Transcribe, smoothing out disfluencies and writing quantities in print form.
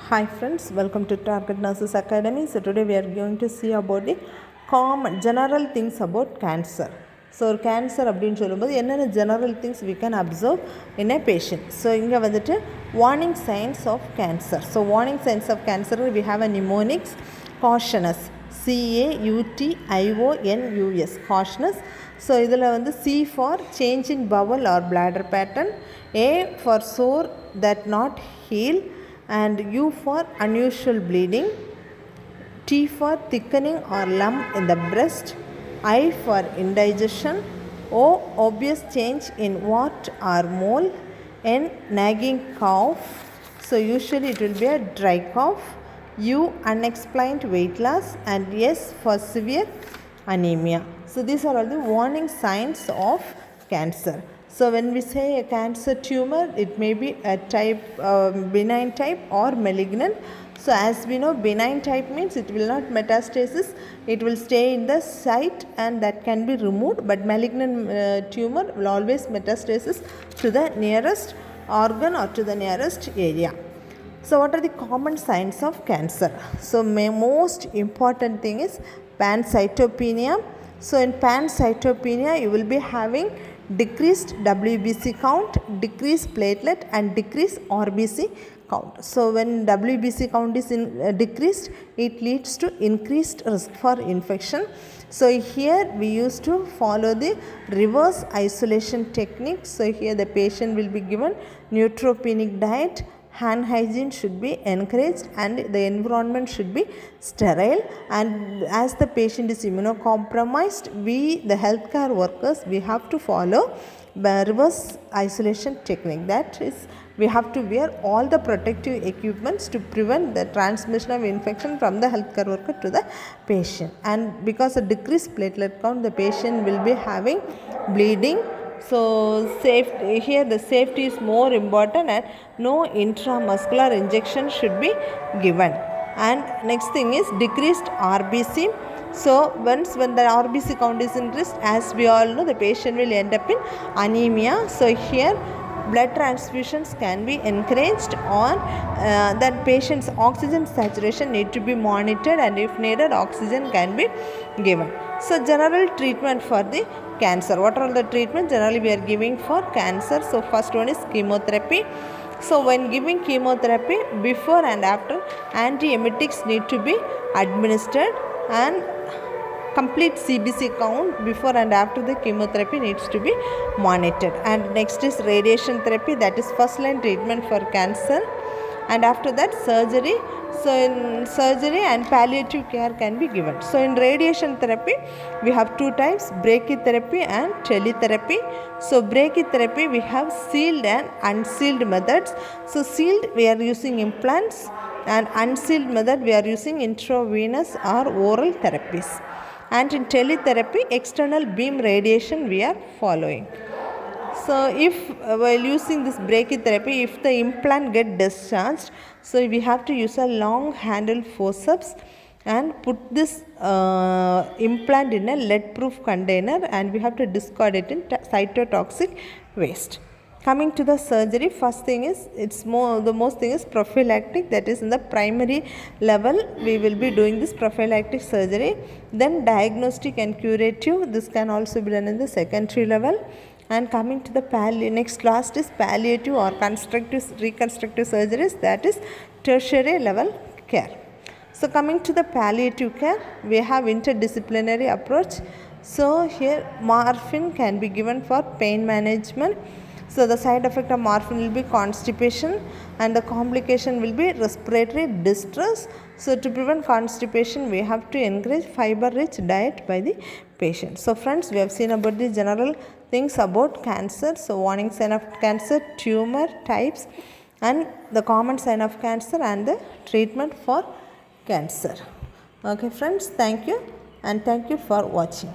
Hi friends, welcome to Target Nurses Academy. So today we are going to see about the common general things about cancer. So cancer அப்படின்னு சொல்லும்போது என்னென்ன general things we can observe in a patient. So இங்கே வந்துட்டு warning signs of cancer. So warning signs of cancer we have a mnemonics cautionous CAUTIONUS cautionous. So இதில் வந்து C for change in bowel or bladder pattern, A for sore that not heal, and U for unusual bleeding, T for thickening or lump in the breast, I for indigestion, O obvious change in wart or mole, N nagging cough, so usually it will be a dry cough, U unexplained weight loss, and S for severe anemia. So these are all the warning signs of cancer. So when we say a cancer tumor, it may be a type benign type or malignant. So as we know, benign type means it will not metastasis, it will stay in the site and that can be removed, but malignant tumor will always metastasis to the nearest organ or to the nearest area. So what are the common signs of cancer? So most important thing is pancytopenia. So in pancytopenia you will be having decreased WBC count, decreased platelet, and decreased RBC count. So when WBC count is decreased, it leads to increased risk for infection. So here we used to follow the reverse isolation technique. So here the patient will be given neutropenic diet, hand hygiene should be encouraged, and the environment should be sterile. And as the patient is immunocompromised, we the healthcare workers, we have to follow the reverse isolation technique. That is, we have to wear all the protective equipments to prevent the transmission of infection from the healthcare worker to the patient. And because of decreased platelet count, the patient will be having bleeding. So safety, here the safety is more important, and no intramuscular injection should be given. And next thing is decreased RBC. So when the RBC count is increased, as we all know, the patient will end up in anemia. So here blood transfusions can be encouraged, or that patient's oxygen saturation need to be monitored, and if needed oxygen can be given. So general treatment for the cancer. What are the treatments generally we are giving for cancer? So first one is chemotherapy. So when giving chemotherapy, before and after, antiemetics need to be administered, and complete CBC count before and after the chemotherapy needs to be monitored. And next is radiation therapy, that is first line treatment for cancer, and after that surgery. So in surgery and palliative care can be given. So in radiation therapy we have two types, brachytherapy and teletherapy. So brachytherapy we have sealed and unsealed methods. So sealed we are using implants, and unsealed method we are using intravenous or oral therapies. And in teletherapy, external beam radiation we are following. So if while using this brachytherapy, if the implant get discharged, so we have to use a long handle forceps and put this implant in a lead proof container, and we have to discard it in cytotoxic waste. Coming to the surgery, first thing is the most thing is prophylactic, that is in the primary level we will be doing this prophylactic surgery. Then diagnostic and curative, this can also be done in the secondary level. And coming to the last is palliative or reconstructive surgeries, that is tertiary level care. So coming to the palliative care, we have interdisciplinary approach. So here morphine can be given for pain management. So the side effect of morphine will be constipation, and the complication will be respiratory distress. So to prevent constipation, we have to encourage fiber-rich diet by the patient. So friends, we have seen about the general things about cancer. So warning sign of cancer, tumor types, and the common sign of cancer, and the treatment for cancer. Okay friends, thank you, and thank you for watching.